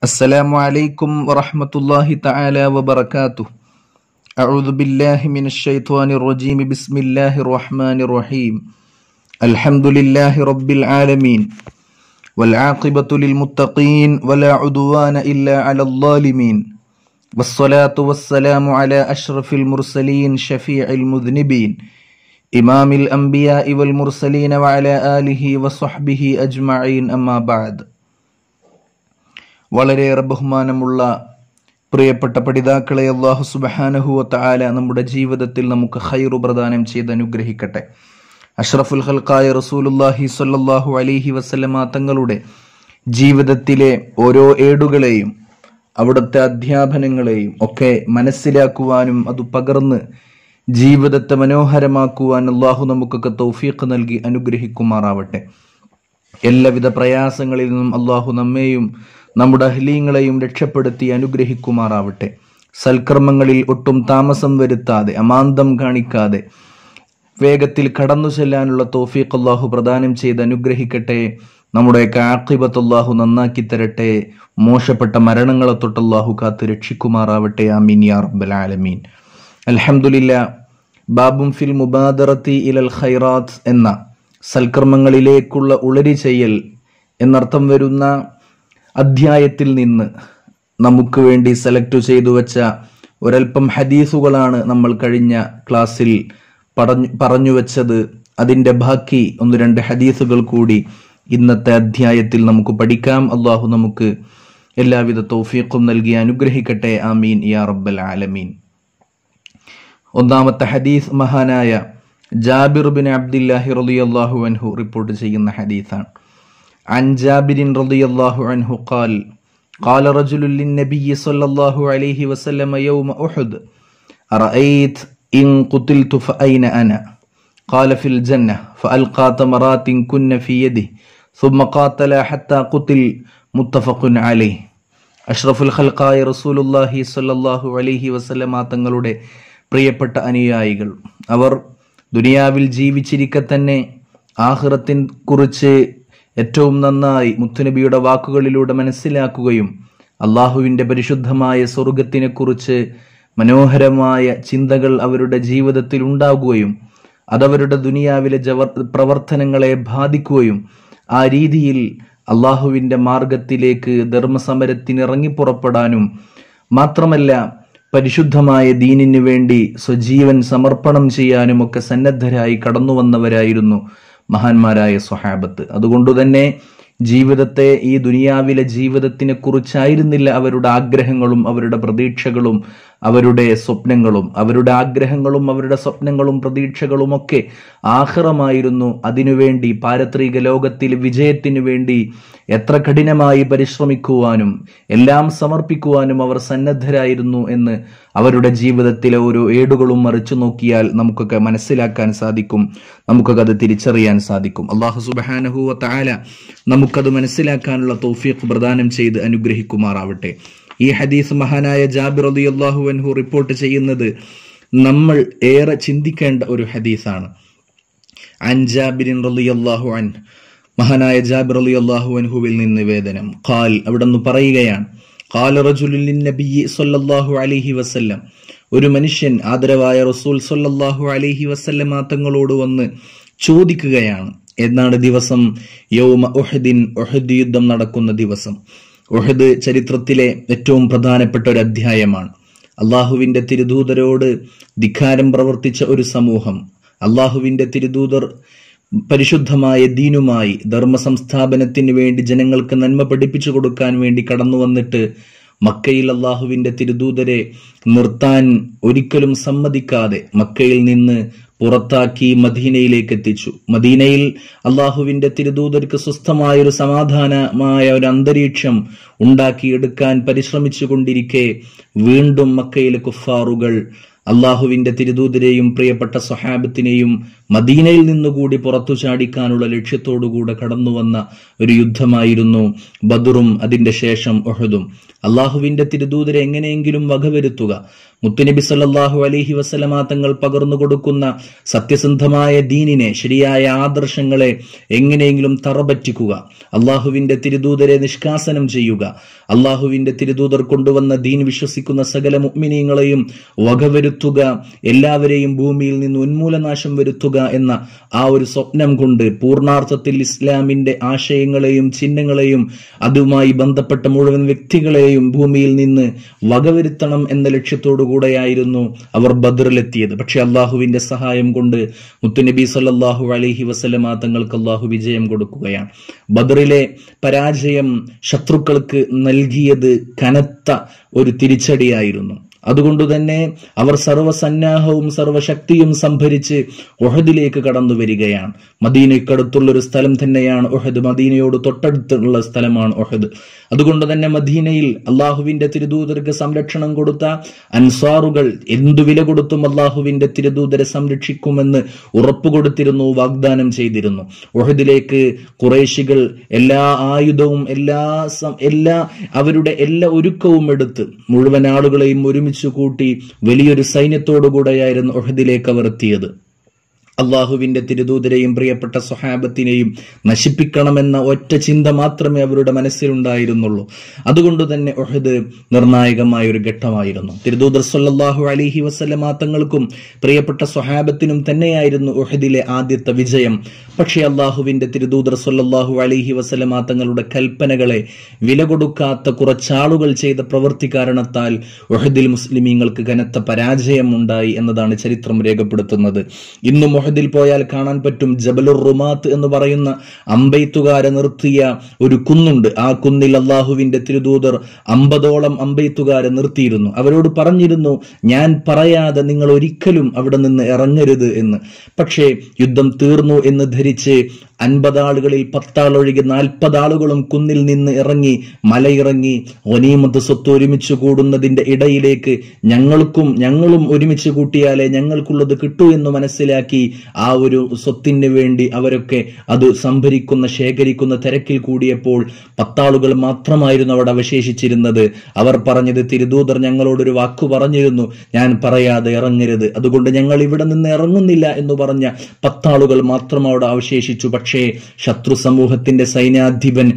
السلام عليكم ورحمة الله تعالى وبركاته. أعوذ بالله من الشيطان الرجيم. بسم الله الرحمن الرحيم. الحمد لله رب العالمين والعاقبة للمتقين ولا عدوان إلا على الظالمين والصلاة والسلام على أشرف المرسلين شفيع المذنبين إمام الأنبياء والمرسلين وعلى آله وصحبه أجمعين. أما بعد. വളരെയേറെ ബഹുമാനമുള്ള പ്രിയപ്പെട്ട പഠിതാക്കളെ, അല്ലാഹു സുബ്ഹാനഹു വ തആല നമ്മുടെ ജീവിതത്തിൽ നമുക്ക് ഖൈറു പ്രദാനം ചെയ്ത് അനുഗ്രഹിക്കട്ടെ. അഷ്റഫുൽ ഖൽഖായ റസൂലുള്ളാഹി സ്വല്ലല്ലാഹു അലൈഹി വസല്ലമ തങ്ങളുടെ ജീവിതത്തിലെ ഓരോ ഏടുകളെയും അവിടുത്തെ അധ്യാപനങ്ങളെയും ഒക്കെ മനസ്സിലാക്കുവാനും അത് പകർന്ന് ജീവിതത്തെ മനോഹരമാക്കുവാൻ അല്ലാഹു നമുക്കൊക്കെ തൗഫീഖ് നൽകി അനുഗ്രഹിക്കുമാറാവട്ടെ. എല്ലാവിധ പ്രയാസങ്ങളിൽ നിന്നും അല്ലാഹു നമ്മെയും നമ്മുടെ അഹ്ലീങ്ങളെയും രക്ഷപ്പെടുത്തി അനുഗ്രഹിക്കുമാറാവട്ടെ. സൽക്കർമ്മങ്ങളിൽ ഒട്ടും താമസം വരുത്താതെ അമാന്തം കാണിക്കാതെ വേഗത്തിൽ കടന്നു ചെല്ലാനുള്ള തൗഫീഖ് അല്ലാഹു പ്രദാനം ചെയ്ത് അനുഗ്രഹിക്കട്ടെ. നമ്മുടെയൊക്കെ ആഖിബത്ത് അല്ലാഹു നന്നാക്കി തരട്ടെ. മോശപ്പെട്ട മരണങ്ങളെ തൊട്ട് അല്ലാഹു കാത്ത് രക്ഷിക്കുമാറാവട്ടെ. ആമീൻ യാ റബ്ബൽ ആലമീൻ. അൽഹംദുലില്ലാഹ്. ബാബും ഫിൽ മുബാദറത്തി ഇലൽ ഖൈറാത്ത് എന്ന സൽക്കർമ്മങ്ങളിലേക്കുള്ള ഉളരി ചെയ്യൽ എന്നർത്ഥം വരുന്ന അധ്യായത്തിൽ നിന്ന് നമുക്ക് വേണ്ടി സെലക്ട് ചെയ്തു വെച്ച ഒരൽപ്പം ഹദീസുകളാണ് നമ്മൾ കഴിഞ്ഞ ക്ലാസ്സിൽ പറഞ്ഞു വെച്ചത്. അതിൻ്റെ ബാക്കി ഒന്ന് രണ്ട് ഹദീസുകൾ കൂടി ഇന്നത്തെ അധ്യായത്തിൽ നമുക്ക് പഠിക്കാം. അല്ലാഹു നമുക്ക് എല്ലാവിധ തൗഫീഖും നൽകി അനുഗ്രഹിക്കട്ടെ. ആമീൻ യാ റബ്ബൽ ആലമീൻ. ഒന്നാമത്തെ ഹദീസ് മഹാനായ ജാബിർ ബിൻ അബ്ദില്ലാഹി റളിയല്ലാഹു അൻഹു റിപ്പോർട്ട് ചെയ്യുന്ന ഹദീസാണ്. عن جابر رضي الله عنه قال قال رجل للنبي صلى الله عليه وسلم يوم أحد أرأيت إن قتلت فأين أنا؟ قال في الجنة. فألقى تمرات كن في يده ثم قاتل حتى قتل. متفق عليه. അഷ്റഫുൽ ഖൽഖായ റസൂലുള്ളാഹി സ്വല്ലല്ലാഹു അലൈഹി വസല്ലമ തങ്ങളുടെ പ്രിയപ്പെട്ട അനുയായികൾ, അവർ ദുനിയാവിൽ ജീവിച്ചിരിക്കെ തന്നെ ആഖിറത്തിനെ കുറിച്ച് ഏറ്റവും നന്നായി മുത്തുനബിയുടെ വാക്കുകളിലൂടെ മനസ്സിലാക്കുകയും അള്ളാഹുവിൻ്റെ പരിശുദ്ധമായ സ്വർഗത്തിനെ കുറിച്ച് മനോഹരമായ ചിന്തകൾ അവരുടെ ജീവിതത്തിൽ ഉണ്ടാകുകയും അതവരുടെ ദുനിയാവിലെ പ്രവർത്തനങ്ങളെ ബാധിക്കുകയും ആ രീതിയിൽ അള്ളാഹുവിൻ്റെ മാർഗത്തിലേക്ക് ധർമ്മസമരത്തിന് ഇറങ്ങിപ്പുറപ്പെടാനും മാത്രമല്ല പരിശുദ്ധമായ ദീനിനു വേണ്ടി സ്വജീവൻ സമർപ്പണം ചെയ്യാനും ഒക്കെ സന്നദ്ധരായി കടന്നു വന്നവരായിരുന്നു മഹാന്മാരായ സ്വഹാബത്ത്. അതുകൊണ്ടുതന്നെ ജീവിതത്തെ, ഈ ദുനിയാവിലെ ജീവിതത്തിനെ കുറിച്ചായിരുന്നില്ല അവരുടെ ആഗ്രഹങ്ങളും അവരുടെ പ്രതീക്ഷകളും അവരുടെ സ്വപ്നങ്ങളും. അവരുടെ ആഗ്രഹങ്ങളും അവരുടെ സ്വപ്നങ്ങളും പ്രതീക്ഷകളും ഒക്കെ ആഖിറമായിരുന്നു. അതിനുവേണ്ടി പാരത്രിക ലോകത്തിൽ വിജയത്തിനു വേണ്ടി എത്ര കഠിനമായി പരിശ്രമിക്കുവാനും എല്ലാം സമർപ്പിക്കുവാനും അവർ സന്നദ്ധരായിരുന്നു എന്ന് അവരുടെ ജീവിതത്തിലെ ഓരോ ഏടുകളും മറിച്ചു നോക്കിയാൽ നമുക്കൊക്കെ മനസ്സിലാക്കാൻ സാധിക്കും, നമുക്കൊക്കെ അത് തിരിച്ചറിയാൻ സാധിക്കും. അല്ലാഹു സുബ്ഹാനഹു വ തആല നമുക്കത് മനസ്സിലാക്കാനുള്ള തൗഫീഖ് പ്രദാനം ചെയ്ത് അനുഗ്രഹിക്കുമാറാവട്ടെ. ഈ ഹദീസ് മഹാനായ ജാബിർ റളിയല്ലാഹു അൻഹു റിപ്പോർട്ട് ചെയ്യുന്നത് നമ്മൾ ഏറെ ചിന്തിക്കേണ്ട ഒരു ഹദീസാണ്. അൻ ജാബിരിൻ റളിയല്ലാഹു അൻഹു, മഹാനായ ജാബിർ റളിയല്ലാഹു അൻഹുവിൽ നിന്ന് നിവേദനം. ഖാൽ, അവിടുന്ന് പറയുകയാണ്, ഖാല റജുലുൻ ലിന്നബിയ്യി സ്വല്ലല്ലാഹു അലൈഹി വസല്ലം, ഒരു മനുഷ്യൻ ആദരവായ റസൂൽ സ്വല്ലല്ലാഹു അലൈഹി വസല്ലമ തങ്ങളോട് വന്ന് ചോദിക്കുകയാണ്. എന്നാണ് ദിവസം? യൗമ ഉഹദിൻ, ഉഹദ് യുദ്ധം നടക്കുന്ന ദിവസം. ഉഹദ് ചരിത്രത്തിലെ ഏറ്റവും പ്രധാനപ്പെട്ട ഒരു അധ്യായമാണ്. അള്ളാഹുവിന്റെ തിരുദൂതരോട് ധിക്കാരം പ്രവർത്തിച്ച ഒരു സമൂഹം, അള്ളാഹുവിന്റെ തിരുദൂതർ പരിശുദ്ധമായ ദീനുമായി ധർമ്മ സംസ്ഥാപനത്തിന് വേണ്ടി ജനങ്ങൾക്ക് നന്മ പഠിപ്പിച്ചു കൊടുക്കാൻ വേണ്ടി കടന്നു വന്നിട്ട് മക്കയിൽ അള്ളാഹുവിന്റെ തിരുദൂതരെ നിർത്താൻ ഒരിക്കലും സമ്മതിക്കാതെ മക്കയിൽ നിന്ന് പുറത്താക്കി മദീനയിലേക്ക് എത്തിച്ചു. മദീനയിൽ അള്ളാഹുവിന്റെ തിരുദൂതർക്ക് സ്വസ്ഥമായൊരു സമാധാനമായ ഒരു അന്തരീക്ഷം ഉണ്ടാക്കിയെടുക്കാൻ പരിശ്രമിച്ചു കൊണ്ടിരിക്കെ വീണ്ടും മക്കയിലെ കുഫാറുകൾ അള്ളാഹുവിന്റെ തിരുദൂതരെയും പ്രിയപ്പെട്ട സ്വഹാബത്തിനെയും മദീനയിൽ നിന്നുകൂടി പുറത്തു ചാടിക്കാനുള്ള ലക്ഷ്യത്തോടുകൂടെ കടന്നു വന്ന ഒരു യുദ്ധമായിരുന്നു ബദറും അതിന്റെ ശേഷം ഉഹദും. അള്ളാഹുവിന്റെ തിരുദൂതരെ എങ്ങനെയെങ്കിലും വകവരുത്തുക, മുത്തുനബി സല്ലല്ലാഹു അലൈഹി വസല്ലമ തങ്ങൾ പകർന്നു കൊടുക്കുന്ന സത്യസന്ധമായ ദീനിനെ, ശരിയായ ആദർശങ്ങളെ എങ്ങനെയെങ്കിലും തറപറ്റിക്കുക, അള്ളാഹുവിന്റെ തിരുദൂതരെ നിഷ്കാസനം ചെയ്യുക, അള്ളാഹുവിന്റെ തിരുദൂതർ കൊണ്ടുവന്ന ദീൻ വിശ്വസിക്കുന്ന സകല മുഅ്മിനീങ്ങളെയും വകവരുത്തുക, എല്ലാവരെയും ഭൂമിയിൽ നിന്ന് ഉന്മൂലനാശം വരുത്തുക എന്ന ആ ഒരു സ്വപ്നം കൊണ്ട് പൂർണാർത്ഥത്തിൽ ഇസ്ലാമിന്റെ ആശയങ്ങളെയും ചിഹ്നങ്ങളെയും അതുമായി ബന്ധപ്പെട്ട മുഴുവൻ വ്യക്തികളെയും ഭൂമിയിൽ നിന്ന് വകവരുത്തണം എന്ന ലക്ഷ്യത്തോടു കൂടെയായിരുന്നു അവർ ബദറിലെത്തിയത്. പക്ഷെ അള്ളാഹുവിന്റെ സഹായം കൊണ്ട് മുത്തുനബി സല്ലല്ലാഹു അലൈഹി വസല്ലമ തങ്ങൾക്ക് അള്ളാഹു വിജയം കൊടുക്കുകയാണ്. ബദറിലെ പരാജയം ശത്രുക്കൾക്ക് നൽകിയത് കനത്ത ഒരു തിരിച്ചടിയായിരുന്നു. അതുകൊണ്ട് തന്നെ അവർ സർവ്വസന്നാഹവും സർവശക്തിയും സംഭരിച്ച് ഉഹദിലേക്ക് കടന്നു വരികയാണ്. മദീനയ്ക്കടുത്തുള്ള ഒരു സ്ഥലം തന്നെയാണ് ഉഹദ്. മദീനയോട് തൊട്ടടുത്തുള്ള സ്ഥലമാണ് ഉഹദ്. അതുകൊണ്ട് തന്നെ മദീനയിൽ അള്ളാഹുവിന്റെ തിരുദൂതർക്ക് സംരക്ഷണം കൊടുത്ത അൻസാറുകൾ എന്തു വില കൊടുത്തും അള്ളാഹുവിന്റെ തിരുദൂതരെ സംരക്ഷിക്കുമെന്ന് ഉറപ്പുകൊടുത്തിരുന്നു, വാഗ്ദാനം ചെയ്തിരുന്നു. ഉഹദിലേക്ക് ഖുറൈശികൾ എല്ലാ ആയുധവും അവരുടെ എല്ലാ ഒരുക്കവും എടുത്ത് മുഴുവൻ ആളുകളെയും ഒരുമിച്ച് കൂട്ടി വലിയൊരു സൈന്യത്തോടുകൂടെയായിരുന്നു ഉഹദിലേക്ക് അവർ എത്തിയത്. അള്ളാഹുവിന്റെ തിരുദൂതരെയും പ്രിയപ്പെട്ട സ്വഹാബത്തിനെയും നശിപ്പിക്കണമെന്ന ഒറ്റ ചിന്ത മാത്രമേ അവരുടെ മനസ്സിലുണ്ടായിരുന്നുള്ളൂ. അതുകൊണ്ട് തന്നെ ഉഹദ് നിർണായകമായ ഒരു ഘട്ടമായിരുന്നു. തിരുദൂതർ സല്ലല്ലാഹു അലൈഹി വസല്ലമ തങ്ങൾക്കും പ്രിയപ്പെട്ട സ്വഹാബത്തിനും തന്നെയായിരുന്നു ഉഹദിലെ ആദ്യത്തെ വിജയം. പക്ഷേ അള്ളാഹുവിന്റെ തിരുദൂതർ സല്ലല്ലാഹു അലൈഹി വസല്ലമ തങ്ങളുടെ കൽപ്പനകളെ വില കൊടുക്കാത്ത കുറച്ചാളുകൾ ചെയ്ത പ്രവൃത്തി കാരണത്താൽ ഉഹദിൽ മുസ്ലിമീങ്ങൾക്ക് കനത്ത പരാജയം ഉണ്ടായി എന്നതാണ് ചരിത്രം രേഖപ്പെടുത്തുന്നത്. ഇന്നും ഉഹദിൽ പോയാൽ കാണാൻ പറ്റും ജബലുർ റുമാത്ത് എന്ന് പറയുന്ന അമ്പെയ്ത്തുകാരെ നിർത്തിയ ഒരു കുന്നുണ്ട്. ആ കുന്നിൽ അള്ളാഹുവിന്റെ തിരുദൂതർ 50ഓളം അമ്പെയ്ത്തുകാരെ നിർത്തിയിരുന്നു. അവരോട് പറഞ്ഞിരുന്നു, ഞാൻ പറയാതെ നിങ്ങൾ ഒരിക്കലും അവിടെ നിന്ന് ഇറങ്ങരുത് എന്ന്. പക്ഷേ യുദ്ധം തീർന്നു എന്ന് ധരിച്ച് 50 ആളുകളിൽ 10 ആളൊഴികെ 40 ആളുകളും കുന്നിൽ നിന്ന് ഇറങ്ങി മലയിറങ്ങി ഗനീമത്ത് സ്വത്ത് ഒരുമിച്ച് കൂടുന്നതിന്റെ ഇടയിലേക്ക് ഞങ്ങളും ഒരുമിച്ച് കൂട്ടിയാലേ ഞങ്ങൾക്കുള്ളത് കിട്ടൂ എന്ന് മനസ്സിലാക്കി ആ ഒരു സ്വത്തിന് വേണ്ടി അവരൊക്കെ അത് സംഭരിക്കുന്ന ശേഖരിക്കുന്ന തിരക്കിൽ കൂടിയപ്പോൾ 10 ആളുകൾ മാത്രമായിരുന്നു അവിടെ അവശേഷിച്ചിരുന്നത്. അവർ പറഞ്ഞത്, തിരുദൂതർ ഞങ്ങളോടൊരു വാക്കു പറഞ്ഞിരുന്നു, ഞാൻ പറയാതെ ഇറങ്ങരുത്, അതുകൊണ്ട് ഞങ്ങൾ ഇവിടെ നിന്ന് ഇറങ്ങുന്നില്ല എന്ന് പറഞ്ഞ 10 ആളുകൾ മാത്രം അവിടെ അവശേഷിച്ചു. പക്ഷേ ശത്രു സമൂഹത്തിന്റെ സൈന്യാധിപൻ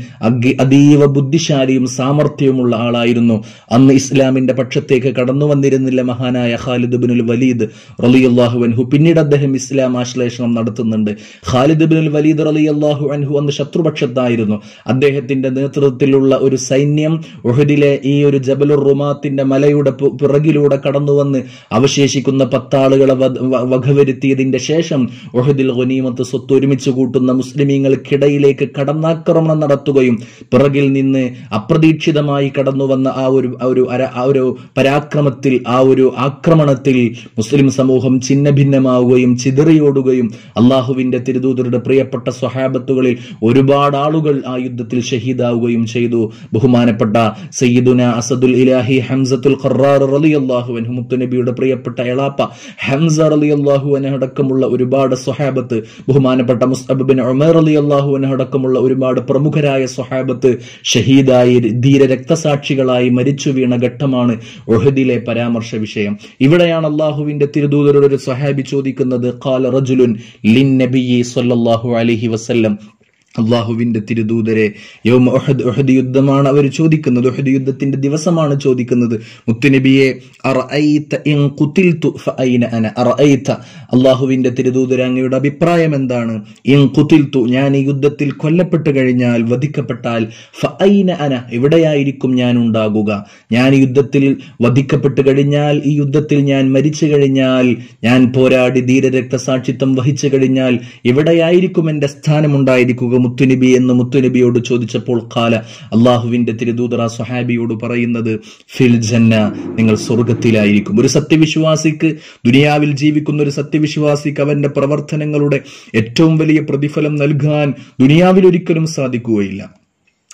അതീവ ബുദ്ധിശാലിയും സാമർഥ്യവുമുള്ള ആളായിരുന്നു. അന്ന് ഇസ്ലാമിന്റെ പക്ഷത്തേക്ക് കടന്നു വന്നിരുന്നില്ല മഹാനായ ഖാലിദ് ഇബ്നുൽ വലീദ് റളിയല്ലാഹു അൻഹു. പിന്നീട് അദ്ദേഹം ഇസ്ലാം ആശ്ലേഷണം നടത്തുന്നുണ്ട്. ഖാലിദ് ഇബ്നുൽ വലീദ് റളിയല്ലാഹു അൻഹു അന്ന് ശത്രുപക്ഷത്തായിരുന്നു. അദ്ദേഹത്തിന്റെ നേതൃത്വത്തിലുള്ള ഒരു സൈന്യം ഉഹദിലെ ഈ ഒരു ജബലുർ റുമാത്തിന്റെ മലയുടെ പിറകിലൂടെ കടന്നു വന്ന് അവശേഷിക്കുന്ന 10 ആളുകളെ വകവരുത്തിയതിന്റെ ശേഷം ഉഹദിൽ ഗനീമത്ത് സ്വത്ത് ഒരുമിച്ച് കൂട്ടുന്ന മുസ്ലിമീങ്ങൾക്കിടയിലേക്ക് കടന്നാക്രമണം നടത്തുകയും പിറകിൽ നിന്ന് അപ്രതീക്ഷിതമായി കടന്നു വന്ന ആ ഒരു പരാക്രമത്തിൽ, ആ ഒരു ആക്രമണത്തിൽ മുസ്ലിം സമൂഹം ഛിന്നഭിന്നമാവുകയും ചിതറിയോടുകയും അള്ളാഹുവിന്റെ തിരുദൂതരുടെ പ്രിയപ്പെട്ട സ്വഹാബത്തുകളിൽ ഒരുപാട് ആളുകൾ ആ യുദ്ധത്തിൽ ഷഹീദാവുകയും ചെയ്തു. ബഹുമാനപ്പെട്ട സയ്യിദുന അസദുൽ ഇലാഹി ഹംസത്തുൽ ഖറാർ റളിയല്ലാഹു അൻഹു, മുത്തുനബിയുടെ പ്രിയപ്പെട്ട എളാപ്പ ഹംസ റളിയല്ലാഹു അൻഹു അടക്കമുള്ള ഒരുപാട് സ്വഹാബത്ത്, ബഹുമാനപ്പെട്ട മുസ്അബ് ബിൻ ഉമർ റളിയല്ലാഹു അൻഹു അടക്കമുള്ള ഒരുപാട് പ്രമുഖരായ സ്വഹാബത്ത് ഷഹീദായി ധീര രക്തസാക്ഷികളായി മരിച്ചു വീണ ഘട്ടമാണ് ഉഹദിലെ പരാമർശ വിഷയം. ഇവിടെയാണ് അള്ളാഹുവിന്റെ തിരുദൂതരോട് ഒരു സ്വഹാബി ചോദിക്കുന്നത്, ഖാല റജുലുൻ ലിൻ നബിയ്യി സ്വല്ലല്ലാഹു അലൈഹി വസല്ലം, അള്ളാഹുവിന്റെ തിരുദൂതരെ, യൗമ ഉഹദ്, ഉഹദ് യുദ്ധമാണ് അവർ ചോദിക്കുന്നത്, ഉഹദ് യുദ്ധത്തിന്റെ ദിവസമാണ് ചോദിക്കുന്നത്. മുത്തുനബിയെ, അറഅയ്ത ഇൻ ഖുതിൽതു ഫഅയ്ന അന, അറഅയ്ത, അള്ളാഹുവിന്റെ തിരുദൂതരെ അങ്ങയുടെ അഭിപ്രായം എന്താണ്? ഇൻ ഖുതിൽതു, ഞാൻ ഈ യുദ്ധത്തിൽ കൊല്ലപ്പെട്ടു കഴിഞ്ഞാൽ, വധിക്കപ്പെട്ടാൽ, ഫഅയ്ന അന, എവിടെയായിരിക്കും ഞാൻ ഉണ്ടാകുക? ഞാൻ ഈ യുദ്ധത്തിൽ വധിക്കപ്പെട്ടു കഴിഞ്ഞാൽ, ഈ യുദ്ധത്തിൽ ഞാൻ മരിച്ചു കഴിഞ്ഞാൽ, ഞാൻ പോരാടി ധീര രക്തസാക്ഷിത്വം വഹിച്ചു കഴിഞ്ഞാൽ എവിടെയായിരിക്കും എന്റെ സ്ഥാനം ഉണ്ടായിരിക്കുക മുത്തുനബി എന്ന് മുത്തുനബിയോട് ചോദിച്ചപ്പോൾ ഖാല, അള്ളാഹുവിന്റെ തിരുദൂതർ ആ സ്വഹാബിയോട് പറയുന്നത്, ഫിൽ ജന്ന, നിങ്ങൾ സ്വർഗത്തിലായിരിക്കും. ഒരു സത്യവിശ്വാസിക്ക്, ദുനിയാവിൽ ജീവിക്കുന്ന ഒരു സത്യവിശ്വാസിക്ക് അവന്റെ പ്രവർത്തനങ്ങളുടെ ഏറ്റവും വലിയ പ്രതിഫലം നൽകാൻ ദുനിയാവിൽ ഒരിക്കലും സാധിക്കുകയില്ല.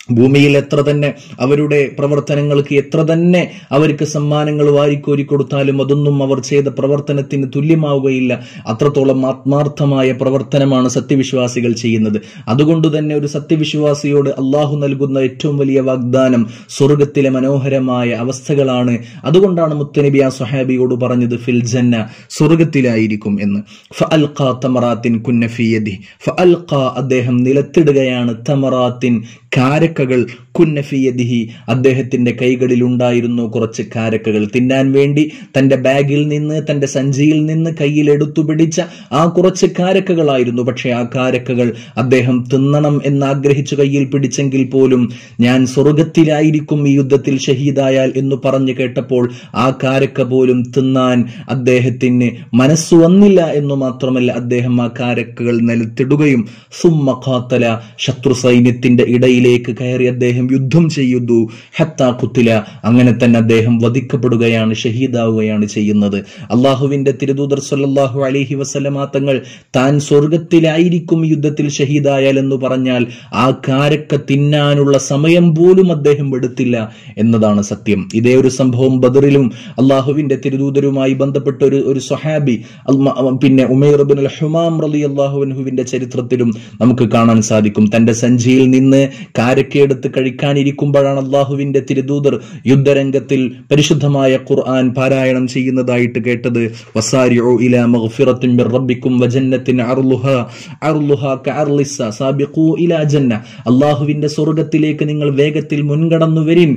ഭൂമിയിൽ എത്ര തന്നെ അവരുടെ പ്രവർത്തനങ്ങൾക്ക് എത്ര തന്നെ അവർക്ക് സമ്മാനങ്ങൾ വാരിക്കോരി കൊടുത്താലും അതൊന്നും അവർ ചെയ്ത പ്രവർത്തനത്തിന് തുല്യമാവുകയില്ല. അത്രത്തോളം ആത്മാർത്ഥമായ പ്രവർത്തനമാണ് സത്യവിശ്വാസികൾ ചെയ്യുന്നത്. അതുകൊണ്ട് തന്നെ ഒരു സത്യവിശ്വാസിയോട് അള്ളാഹു നൽകുന്ന ഏറ്റവും വലിയ വാഗ്ദാനം സ്വർഗത്തിലെ മനോഹരമായ അവസ്ഥകളാണ്. അതുകൊണ്ടാണ് മുത്തനബി ആ സ്വഹാബിയോട് പറഞ്ഞത് ഫിൽ ജന്ന, സ്വർഗത്തിലായിരിക്കും എന്ന്. ഫഅൽഖാ തമറാത്തിൻ കുന്ന ഫീ യദിഹി, ഫഅൽഖാ അദ്ദേഹം നിലത്തിടുകയാണ് തമറാത്തിൻ കാരക്കകൾ കുന്ന ഫീ യദിഹി അദ്ദേഹത്തിന്റെ കൈകളിൽ ഉണ്ടായിരുന്നു കുറച്ച് കാരക്കകൾ. തിന്നാൻ വേണ്ടി തന്റെ ബാഗിൽ നിന്ന് തന്റെ സഞ്ചിയിൽ നിന്ന് കയ്യിൽ എടുത്തു പിടിച്ച ആ കുറച്ച് കാരക്കകളായിരുന്നു. പക്ഷെ ആ കാരക്കകൾ അദ്ദേഹം തിന്നണം എന്നാഗ്രഹിച്ചു കയ്യിൽ പിടിച്ചെങ്കിൽ പോലും ഞാൻ സ്വർഗത്തിലായിരിക്കും ഈ യുദ്ധത്തിൽ ഷഹീദായാൽ എന്ന് പറഞ്ഞു കേട്ടപ്പോൾ ആ കാരക്ക പോലും തിന്നാൻ അദ്ദേഹത്തിന് മനസ്സു വന്നില്ല എന്ന് മാത്രമല്ല, അദ്ദേഹം ആ കാരക്കകൾ നിലത്തിടുകയും സുമ്മ ഖാതല ശത്രു സൈന്യത്തിന്റെ ഇടയിലേക്ക് കയറി അദ്ദേഹം യുദ്ധം ചെയ്യുന്നു. ഹത്താ ഖുത്തില, അങ്ങനെ തന്നെ അദ്ദേഹം വധിക്കപ്പെടുകയാണ്, ഷഹീദാവുകയാണ് ചെയ്യുന്നത്. അള്ളാഹുവിന്റെ തിരുദൂതർ സല്ലല്ലാഹു അലൈഹി വസല്ലമ തങ്ങൾ താൻ സ്വർഗത്തിലായിരിക്കും യുദ്ധത്തിൽ ഷഹീദായാൽ എന്ന് പറഞ്ഞാൽ ആ കാരക്ക തിന്നാനുള്ള സമയം പോലും അദ്ദേഹം എടുത്തില്ല എന്നതാണ് സത്യം. ഇതേ ഒരു സംഭവം ബദറിലും അള്ളാഹുവിന്റെ തിരുദൂതരുമായി ബന്ധപ്പെട്ട ഒരു സ്വഹാബി പിന്നെ ഉമൈർ ഇബ്നുൽ ഹുമാം റളിയല്ലാഹു അൻഹുവിന്റെ ചരിത്രത്തിലും നമുക്ക് കാണാൻ സാധിക്കും. തന്റെ സഞ്ചിയിൽ നിന്ന് കാരക്കയെടുത്ത് കഴിക്കാനിരിക്കുമ്പോഴാണ് അള്ളാഹുവിന്റെ തിരുദൂതർ യുദ്ധരംഗത്തിൽ പരിശുദ്ധമായ ഖുർആൻ പാരായണം ചെയ്യുന്നതായിട്ട് കേട്ടത്. വസാരിഉ ഇലാ മഗ്ഫിറത്തിൻ മിർ റബ്ബിക്കും വജന്നത്തിൻ അർളുഹാ കഅർളിസ്സ സാബിഖൂ ഇലാ ജന്ന, അള്ളാഹുവിന്റെ സ്വർഗത്തിലേക്ക് നിങ്ങൾ വേഗത്തിൽ മുൻകടന്നു വരിൻ,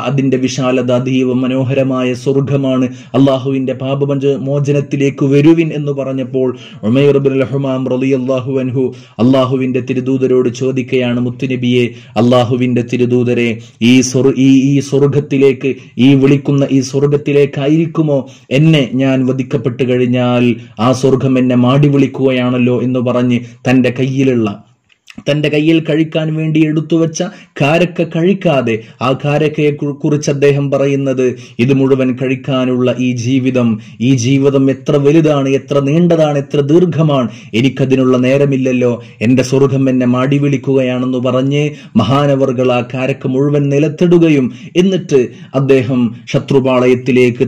അതിന്റെ വിശാലത അതീവ മനോഹരമായ സ്വർഗമാണ്, അള്ളാഹുവിന്റെ പാപമോചനത്തിലേക്ക് വരുവിൻ എന്ന് പറഞ്ഞപ്പോൾ ഉമൈർ ഇബ്നുൽ ഹുമാം റളിയല്ലാഹു അൻഹു അള്ളാഹുവിന്റെ തിരുദൂതരോട് ചോദിക്കുകയാണ്, മുത്തുനബിയെ, അള്ളാഹുവിന്റെ തിരുദൂതരെ, ഈ സ്വർഗത്തിലേക്ക്, ഈ വിളിക്കുന്ന ഈ സ്വർഗത്തിലേക്കായിരിക്കുമോ എന്നെ ഞാൻ വധിക്കപ്പെട്ടു കഴിഞ്ഞാൽ ആ സ്വർഗം എന്നെ മാടി വിളിക്കുകയാണല്ലോ എന്ന് പറഞ്ഞ് തന്റെ കയ്യിൽ കഴിക്കാൻ വേണ്ടി എടുത്തുവെച്ച കാരക്ക കഴിക്കാതെ ആ കാരക്കയെ കുറിച്ച് അദ്ദേഹം പറയുന്നത്, ഇത് മുഴുവൻ കഴിക്കാനുള്ള ഈ ജീവിതം എത്ര വലുതാണ്, എത്ര നീണ്ടതാണ്, എത്ര ദീർഘമാണ്, എനിക്കതിനുള്ള നേരമില്ലല്ലോ, എന്റെ സ്വർഗം എന്നെ മാടി വിളിക്കുകയാണെന്ന് പറഞ്ഞ് മഹാനവർകൾ ആ കാരക്ക മുഴുവൻ നിലത്തിടുകയും എന്നിട്ട് അദ്ദേഹം ശത്രുപാളയത്തിലേക്ക്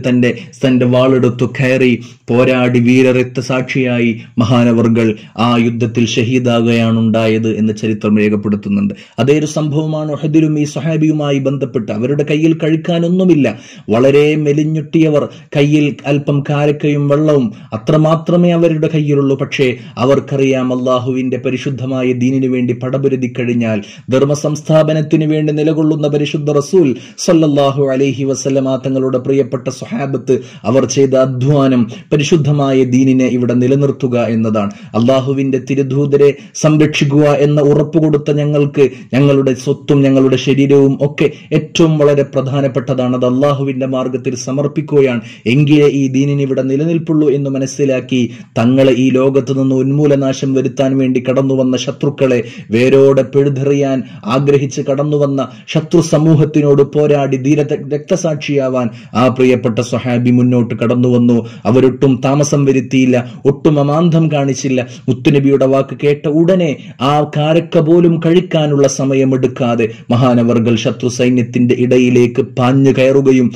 തന്റെ വാളെടുത്തു കയറി പോരാടി വീരരക്തസാക്ഷിയായി മഹാനവർകൾ ആ യുദ്ധത്തിൽ ഷഹീദാകുകയാണ് ഉണ്ടായത് എന്ന് ചരിത്രം രേഖപ്പെടുത്തുന്നുണ്ട്. അതേ ഒരു സംഭവമാണ് ഉഹദിലും ഈ സ്വഹാബിയുമായി ബന്ധപ്പെട്ട്. അവരുടെ കയ്യിൽ കഴിക്കാനൊന്നുമില്ല, വളരെ മെലിഞ്ഞുട്ടിയവർ, കയ്യിൽ അല്പം കാരക്കയും വെള്ളവും അത്രമാത്രമേ അവരുടെ കയ്യിലുള്ളൂ. പക്ഷേ അവർക്കറിയാം അള്ളാഹുവിന്റെ പരിശുദ്ധമായ ദീനിനു വേണ്ടി പടപൊരുതി കഴിഞ്ഞാൽ, ധർമ്മ സംസ്ഥാപനത്തിനു വേണ്ടി നിലകൊള്ളുന്ന പരിശുദ്ധ റസൂൽ സല്ലല്ലാഹു അലൈഹി വസല്ലമ തങ്ങളുടെ പ്രിയപ്പെട്ട സ്വഹാബത്ത് അവർ ചെയ്ത അധ്വാനം പരിശുദ്ധമായ ദീനിനെ ഇവിടെ നിലനിർത്തുക എന്നതാണ്. അള്ളാഹുവിന്റെ തിരുദൂതരെ സംരക്ഷിക്കുക എന്ന ഉറപ്പ് കൊടുത്ത ഞങ്ങൾക്ക് ഞങ്ങളുടെ സ്വത്തും ഞങ്ങളുടെ ശരീരവും ഒക്കെ ഏറ്റവും വളരെ പ്രധാനപ്പെട്ടതാണ്. അത് അള്ളാഹുവിന്റെ മാർഗത്തിൽ സമർപ്പിക്കുകയാണ്. എങ്കിലേ ഈ ദീനിന് ഇവിടെ നിലനിൽപ്പുള്ളൂ എന്ന് മനസ്സിലാക്കി തങ്ങളെ ഈ ലോകത്ത് നിന്ന് ഉന്മൂലനാശം വരുത്താൻ വേണ്ടി കടന്നു വന്ന ശത്രുക്കളെ വേരോടെ പിഴുതെറിയാൻ ആഗ്രഹിച്ച് കടന്നു വന്ന ശത്രു സമൂഹത്തിനോട് പോരാടി രക്തസാക്ഷിയാവാൻ ആ പ്രിയപ്പെട്ട സ്വഹാബി മുന്നോട്ട് കടന്നു വന്നു. അവരൊട്ടും താമസം വരുത്തിയില്ല, ഒട്ടും അമാന്തം കാണിച്ചില്ല. മുത്തുനബിയുടെ വാക്ക് കേട്ട ഉടനെ ആ കാരക്ക പോലും കഴിക്കാനുള്ള സമയമെടുക്കാതെ മഹാനവർകൾ ശത്രു സൈന്യത്തിന്റെ ഇടയിലേക്ക് പാഞ്ഞു കയറുകയും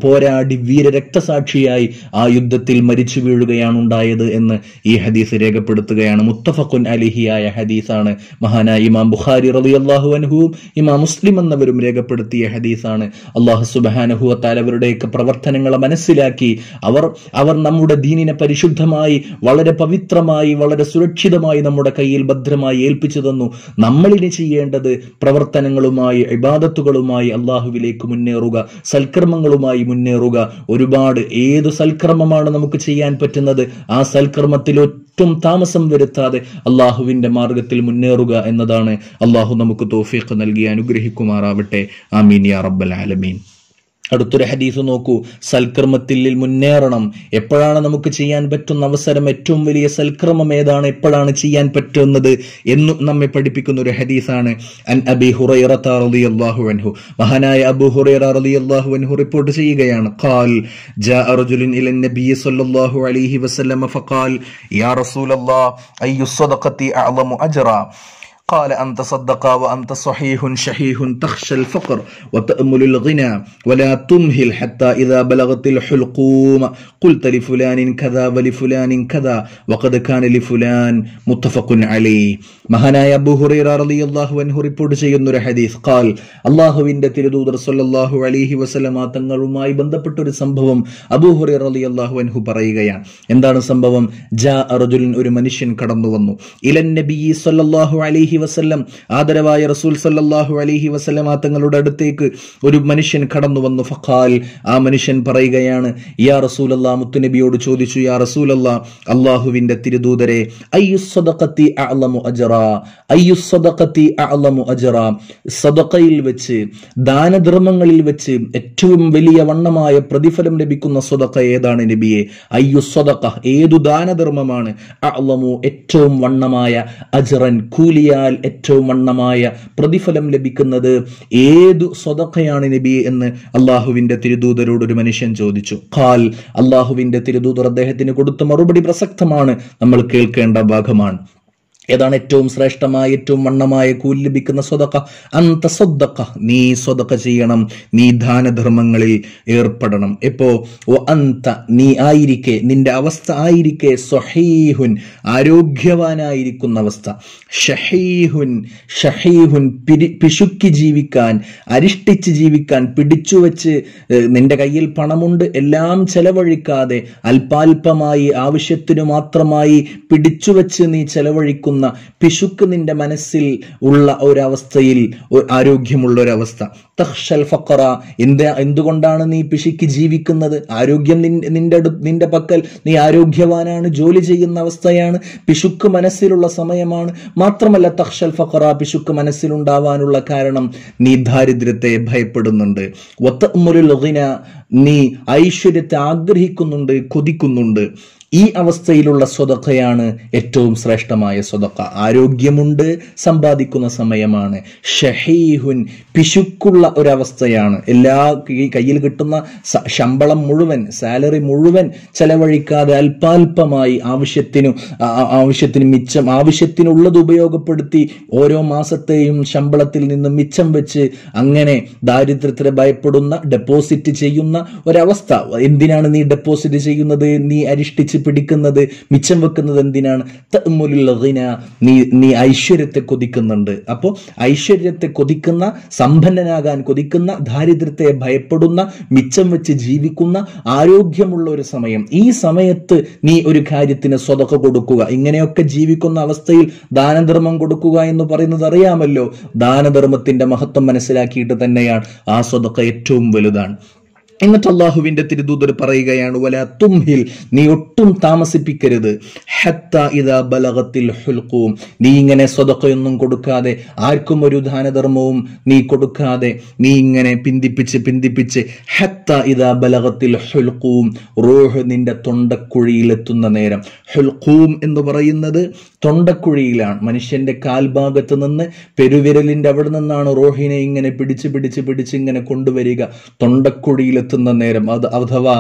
പോരാടി വീരരക്തസാക്ഷിയായി ആ യുദ്ധത്തിൽ മരിച്ചു വീഴുകയാണ് ഉണ്ടായത് എന്ന് ഈ ഹദീസ് രേഖപ്പെടുത്തുകയാണ്. മുത്തഫഖുൻ അലൈഹിയായ ഹദീസാണ്. മഹാനായ ഇമാം ബുഖാരി റളിയല്ലാഹു അൻഹുവും ഇമാം മുസ്ലിം എന്നവരും രേഖപ്പെടുത്തിയ ഹദീസാണ്. അല്ലാഹു സുബ്ഹാനഹു വ തആല അവരുടെയൊക്കെ പ്രവർത്തനങ്ങളെ മനസ്സിലാക്കി അവർ നമ്മുടെ ദീനിനെ പരിശുദ്ധമായി, വളരെ പവിത്രമായി, വളരെ സുരക്ഷിതമായി നമ്മുടെ കയ്യിൽ ഭദ്രമായി ഏൽപ്പിച്ചു തന്നു. നമ്മളിനി ചെയ്യേണ്ടത് പ്രവർത്തനങ്ങളുമായി, ഇബാദത്തുകളുമായി അള്ളാഹുവിലേക്ക് മുന്നേറുക, സൽക്കർമ്മങ്ങളുമായി മുന്നേറുക. ഒരുപാട് ഏതു സൽക്കർമ്മമാണ് നമുക്ക് ചെയ്യാൻ പറ്റുന്നത് ആ സൽക്കർമ്മത്തിൽ ഒട്ടും താമസം വരുത്താതെ അള്ളാഹുവിന്റെ മാർഗത്തിൽ മുന്നേറുക എന്നതാണ്. അള്ളാഹു നമുക്ക് തൗഫീഖ് നൽകി അനുഗ്രഹിക്കുമാറാവട്ടെ. ആമീൻ യാ റബ്ബൽ ആലമീൻ. അടുത്തൊരു ഹദീസ് നോക്കൂ. സൽക്കർമ്മത്തിൽ മുന്നേറണം. എപ്പോഴാണ് നമുക്ക് ചെയ്യാൻ പറ്റുന്ന അവസരം, ഏറ്റവും വലിയ സൽക്കർമ്മം ഏതാണ്, എപ്പോഴാണ് ചെയ്യാൻ പറ്റുന്നത് എന്നും നമ്മെ പഠിപ്പിക്കുന്ന ഒരു ഹദീസാണ്. അൻ അബീ ഹുറൈറത റളിയല്ലാഹു അൻഹു, മഹാനായ അബൂ ഹുറൈറ റളിയല്ലാഹു അൻഹു റിപ്പോർട്ട് ചെയ്യുകയാണ്. ഖാൽ ജാഅ റജുലുൻ ഇലൻ നബി സ്വല്ലല്ലാഹു അലൈഹി വസല്ലം ഫഖാൽ യാ റസൂലല്ലാഹ് അയ്യു സ്വദഖതി അഅ്ളമു അജ്റ قال أنت صدق وأنت صحيح شحيح تخشى الفقر وتأمل الغنى ولا تمهل حتى إذا بلغت الحلقوم قلت لفلان كذا ولفلان كذا وقد كان لفلان متفق عليه. മഹാനായ അബൂ ഹുറൈറ റളിയല്ലാഹു അൻഹു റിപ്പോർട്ട് ചെയ്യുന്ന ഒരു ഹദീസ് ഖാൽ അല്ലാഹുവിന്റെ തിരുദൂതർ സ്വല്ലല്ലാഹു അലൈഹി വസല്ലമ തങ്ങളുമായി ബന്ധപ്പെട്ട ഒരു സംഭവം അബൂ ഹുറൈറ റളിയല്ലാഹു അൻഹു പറയുകയാണ്. എന്താണ് സംഭവം? ജാ റജുലുൻ, ഒരു മനുഷ്യൻ കടന്നു വന്നു, ഇലൻ നബി സ്വല്ലല്ലാഹു അലൈഹി വസല്ലം, ആദരവായ റസൂൽ സല്ലല്ലാഹു അലൈഹി വസല്ലമ തങ്ങളുടെ അടുത്തേക്ക് ഒരു മനുഷ്യൻ കടന്നു വന്നു. ഫഖാൽ, ആ മനുഷ്യൻ പറയുകയാണ്, യാ റസൂലല്ലാഹ്, മുത്തുനബിയോട് ചോദിച്ചു, യാ റസൂലല്ലാഹ്, അല്ലാഹുവിന്റെ തിരുദൂതരെ, അയ്യുസ് സദഖത്തി അഅ്ലമു അജ്റ, അയ്യുസ് സദഖത്തി അഅ്ലമു അജ്റ, സദഖയിൽ വെച്ച്, ദാനധർമ്മങ്ങളിൽ വെച്ച് ഏറ്റവും വലിയ വണ്ണമായ പ്രതിഫലം ലഭിക്കുന്ന സദഖ ഏതാണ് നബിയെ? അയ്യുസ് സദഖ, ഏതു ദാനധർമ്മമാണ്? അഅ്ലമു, ഏറ്റവും വണ്ണമായ, അജ്റൻ, കൂലിയാൽ ഏറ്റവും വണ്ണമായ പ്രതിഫലം ലഭിക്കുന്നത് ഏതു സദഖയാണ് നബിയെ എന്ന് അള്ളാഹുവിന്റെ തിരുദൂതരോട് ഒരു മനുഷ്യൻ ചോദിച്ചു. ഖാൽ, അള്ളാഹുവിന്റെ തിരുദൂതർ അദ്ദേഹത്തിന് കൊടുത്ത മറുപടി പ്രസക്തമാണ്, നമ്മൾ കേൾക്കേണ്ട ഭാഗമാണ്. ഏതാണ് ഏറ്റവും ശ്രേഷ്ഠമായ, ഏറ്റവും വണ്ണമായ കൂലി ലഭിക്കുന്ന സ്വതക്ക? അന്ത സ്വതക്ക, നീ സ്വതക്ക ചെയ്യണം, നീ ദാനധർമ്മങ്ങളിൽ ഏർപ്പെടണം. എപ്പോ? അന്ത, നീ ആയിരിക്കെ, നിന്റെ അവസ്ഥ ആയിരിക്കെ, സ്വഹീഹുൻ, ആരോഗ്യവാനായിരിക്കുന്ന അവസ്ഥ, ഷഹീഹുൻ, ഷഹീഹുൻ, പിശുക്കി ജീവിക്കാൻ, അരിഷ്ടിച്ച് ജീവിക്കാൻ, പിടിച്ചു വെച്ച്, നിന്റെ കയ്യിൽ പണമുണ്ട്, എല്ലാം ചെലവഴിക്കാതെ അല്പാൽപമായി ആവശ്യത്തിനു മാത്രമായി പിടിച്ചു വെച്ച് നീ ചെലവഴിക്കുന്ന പിശുക്ക് നിന്റെ മനസ്സിൽ ഉള്ള ഒരവസ്ഥയിൽ, ആരോഗ്യമുള്ള ഒരവസ്ഥ. തഖ്ശൽ ഫഖറ, എന്തുകൊണ്ടാണ് നീ പിശുക്കി ജീവിക്കുന്നത്? ആരോഗ്യം നിന്റെ പക്കൽ, നീ ആരോഗ്യവാനാണ്, ജോലി ചെയ്യുന്ന അവസ്ഥയാണ്, പിശുക്ക് മനസ്സിലുള്ള സമയമാണ്. മാത്രമല്ല തഖ്ശൽ ഫഖറ, പിശുക്ക് മനസ്സിലുണ്ടാവാനുള്ള കാരണം നീ ദാരിദ്ര്യത്തെ ഭയപ്പെടുന്നുണ്ട്. വതഅ്മുലുൽ ഗിന, നീ ഐശ്വര്യത്തെ ആഗ്രഹിക്കുന്നുണ്ട്, കൊതിക്കുന്നുണ്ട്. ഈ അവസ്ഥയിലുള്ള സ്വതഖയാണ് ഏറ്റവും ശ്രേഷ്ഠമായ സ്വതഖ. ആരോഗ്യമുണ്ട്, സമ്പാദിക്കുന്ന സമയമാണ്. ഷഹീഹുൻ, പിശുക്കുള്ള ഒരവസ്ഥയാണ്. എല്ലാ കയ്യിൽ കിട്ടുന്ന ശമ്പളം മുഴുവൻ, സാലറി മുഴുവൻ ചെലവഴിക്കാതെ അല്പാൽപമായി ആവശ്യത്തിന് മിച്ചം, ആവശ്യത്തിനുള്ളത് ഉപയോഗപ്പെടുത്തി ഓരോ മാസത്തെയും ശമ്പളത്തിൽ നിന്ന് മിച്ചം വെച്ച് അങ്ങനെ ദാരിദ്ര്യത്തെ ഭയപ്പെടുന്ന, ഡെപ്പോസിറ്റ് ചെയ്യുന്ന ഒരവസ്ഥ. എന്തിനാണ് നീ ഡെപ്പോസിറ്റ് ചെയ്യുന്നത്? നീ അരിഷ്ടിച്ച് പിടിക്കുന്നത്, മിച്ചം വെക്കുന്നത് എന്തിനാണ്? തഅ്മുലുൽ ഗിന, നീ ഐശ്വര്യത്തെ കൊതിക്കുന്നുണ്ട്. അപ്പോൾ ഐശ്വര്യത്തെ കൊതിക്കുന്ന, സമ്പന്നനാകാൻ കൊതിക്കുന്ന, ദാരിദ്ര്യത്തെ ഭയപ്പെടുന്ന, മിച്ചം വെച്ച് ജീവിക്കുന്ന, ആരോഗ്യമുള്ള ഒരു സമയം. ഈ സമയത്ത് നീ ഒരു കാര്യത്തിന് സ്വതഖ കൊടുക്കുക. ഇങ്ങനെയൊക്കെ ജീവിക്കുന്ന അവസ്ഥയിൽ ദാനധർമ്മം കൊടുക്കുക എന്ന് പറയുന്നത് അറിയാമല്ലോ. ദാനധർമ്മത്തിന്റെ മഹത്വം മനസ്സിലാക്കിയിട്ട് തന്നെയാണ് ആ സ്വതഖ ഏറ്റവും വലുതാണ്. എന്നിട്ട് അള്ളാഹുവിന്റെ തിരുദൂതർ പറയുകയാണ്, വലാ തുംഹിൽ, നീ ഒട്ടും താമസിപ്പിക്കരുത്, ഹത്താ ഇദാ ബലഗത്തിൽ ഹുൽഖൂം, നീ ഇങ്ങനെ സ്വതഖയൊന്നും കൊടുക്കാതെ, ആർക്കും ഒരു ദാനധർമ്മവും നീ കൊടുക്കാതെ, നീ ഇങ്ങനെ പിന്തിപ്പിച്ച് ഹത്താ ഇദാ ബലഗത്തിൽ ഹുൽഖൂം, റൂഹ് നിന്റെ തൊണ്ടക്കുഴിയിലെത്തുന്ന നേരം. ഹുൽഖൂം എന്ന് പറയുന്നത് തൊണ്ടക്കുഴിയിലാണ്. മനുഷ്യന്റെ കാൽഭാഗത്ത് നിന്ന്, പെരുവിരലിന്റെ അവിടെ നിന്നാണ് റൂഹിനെ ഇങ്ങനെ പിടിച്ച് ഇങ്ങനെ കൊണ്ടുവരിക തൊണ്ടക്കുഴിയിൽ എത്തുന്ന നേരം. അഥവാ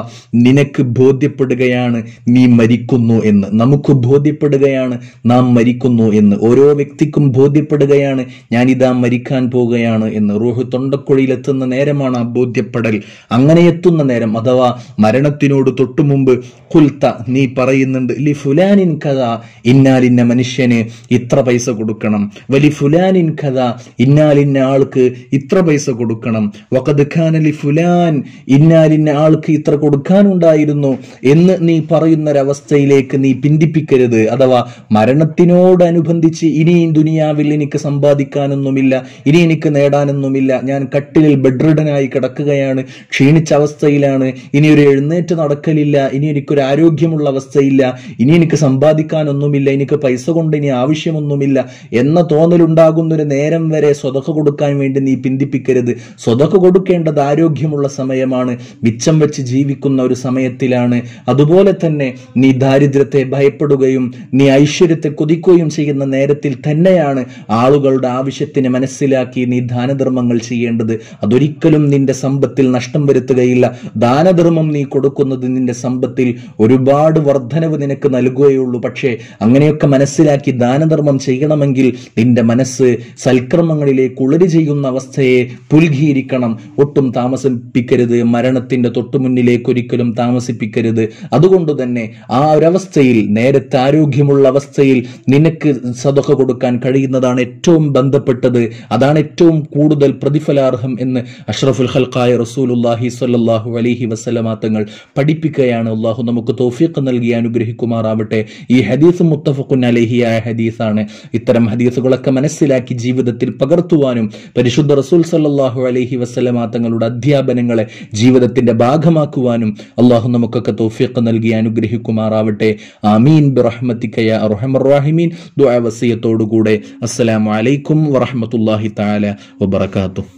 നിനക്ക് ബോധ്യപ്പെടുകയാണ് നീ മരിക്കുന്നു എന്ന്, നമുക്ക് ബോധ്യപ്പെടുകയാണ് നാം മരിക്കുന്നു എന്ന്, ഓരോ വ്യക്തിക്കും ബോധ്യപ്പെടുകയാണ് ഞാനിതാ മരിക്കാൻ പോവുകയാണ് എന്ന്. റൂഹ് തൊണ്ടക്കുഴിയിൽ എത്തുന്ന നേരമാണ് ആ ബോധ്യപ്പെടൽ. അങ്ങനെ എത്തുന്ന നേരം, അഥവാ മരണത്തിനോട് തൊട്ടു മുമ്പ് ഖുൽത, നീ പറയുന്നുണ്ട്, ലി ഫുലാനിൻ കഥാ, ഇന്നാലിന്ന മനുഷ്യന് ഇത്ര പൈസ കൊടുക്കണം, വലി ഫുലാനിൻ കഥാ, ഇന്നാലിന്ന ആൾക്ക് ഇത്ര പൈസ കൊടുക്കണം, വഖദ് ഖാന ലി ഫുലാൻ, ഇന്നാലിന്ന ആൾക്ക് ഇത്ര കൊടുക്കാനുണ്ടായിരുന്നു എന്ന് നീ പറയുന്നൊരവസ്ഥയിലേക്ക് നീ പിന്തിപ്പിക്കരുത്. അഥവാ മരണത്തിനോടനുബന്ധിച്ച് ഇനി ദുനിയാവിൽ എനിക്ക് സമ്പാദിക്കാനൊന്നുമില്ല, ഇനി എനിക്ക് നേടാനൊന്നുമില്ല, ഞാൻ കട്ടിലിൽ ബെഡ്റിഡനായി കിടക്കുകയാണ്, ക്ഷീണിച്ച അവസ്ഥയിലാണ്, ഇനി ഒരു എഴുന്നേറ്റ് നടക്കലില്ല, ഇനി എനിക്കൊരു ആരോഗ്യമുള്ള അവസ്ഥയില്ല, ഇനി എനിക്ക് സമ്പാദിക്കാനൊന്നുമില്ല, എനിക്ക് പൈസ കൊണ്ട് ഇനി ആവശ്യമൊന്നുമില്ല എന്ന തോന്നലുണ്ടാകുന്നൊരു നേരം വരെ സ്വതഖ കൊടുക്കാൻ വേണ്ടി നീ പിന്തിപ്പിക്കരുത്. സ്വതഖ കൊടുക്കേണ്ടത് ആരോഗ്യമുള്ള സമയമാണ്, സമയമാണ്, മിച്ചം വെച്ച് ജീവിക്കുന്ന ഒരു സമയത്തിലാണ്. അതുപോലെ തന്നെ നീ ദാരിദ്ര്യത്തെ ഭയപ്പെടുകയും നീ ഐശ്വര്യത്തെ കൊതിക്കുകയും ചെയ്യുന്ന നേരത്തിൽ തന്നെയാണ് ആളുകളുടെ ആവശ്യത്തിന് മനസ്സിലാക്കി നീ ദാനധർമ്മങ്ങൾ ചെയ്യേണ്ടത്. അതൊരിക്കലും നിന്റെ സമ്പത്തിൽ നഷ്ടം വരുത്തുകയില്ല. ദാനധർമ്മം നീ കൊടുക്കുന്നത് നിന്റെ സമ്പത്തിൽ ഒരുപാട് വർധനവ് നിനക്ക് നൽകുകയുള്ളൂ. പക്ഷേ അങ്ങനെയൊക്കെ മനസ്സിലാക്കി ദാനധർമ്മം ചെയ്യണമെങ്കിൽ നിന്റെ മനസ്സ് സൽക്കർമ്മങ്ങളിലേക്ക് ഉളരി ചെയ്യുന്ന അവസ്ഥയെ പുൽകിയിരിക്കണം. ഒട്ടും താമസിപ്പിക്കരുത്, മരണത്തിന്റെ തൊട്ടുമുന്നിലേക്ക് ഒരിക്കലും താമസിപ്പിക്കരുത്. അതുകൊണ്ട് തന്നെ ആ ഒരവസ്ഥയിൽ, നേരത്തെ ആരോഗ്യമുള്ള അവസ്ഥയിൽ നിനക്ക് സദഖ കൊടുക്കാൻ കഴിയുന്നതാണ് ഏറ്റവും ബന്ധപ്പെട്ടത്, അതാണ് ഏറ്റവും കൂടുതൽ പ്രതിഫലാർഹം എന്ന് അഷ്റഫുൽ ഖൽഖായ റസൂലുള്ളാഹി സ്വല്ലല്ലാഹു അലൈഹി വസല്ലമ തങ്ങൾ പഠിപ്പിക്കുകയാണ്. അല്ലാഹു നമുക്ക് തൗഫീഖ് നൽകി അനുഗ്രഹിക്കുമാറാവട്ടെ. ഈ ഹദീസ് മുത്തഫഖുൻ അലൈഹിയായ ഹദീസാണ്. ഇത്തരം ഹദീസുകളൊക്കെ മനസ്സിലാക്കി ജീവിതത്തിൽ പകർത്തുവാനും പരിശുദ്ധ റസൂൽ സ്വല്ലല്ലാഹു അലൈഹി വസല്ലമ തങ്ങളുടെ അധ്യാപനങ്ങളെ ജീവിതത്തിന്റെ ഭാഗമാക്കുവാനും അല്ലാഹു നമുക്കൊക്കെ തൗഫീഖ് നൽകി അനുഗ്രഹിക്കുമാറാവട്ടെ. ആമീൻ ബിറഹ്മതിക യാ അർഹമർ റഹീമീൻ. ദുആ വസിയത്തോടുകൂടെ അസ്സലാമു അലൈക്കും വറഹ്മത്തുള്ളാഹി തആല വബറകാതുഹു.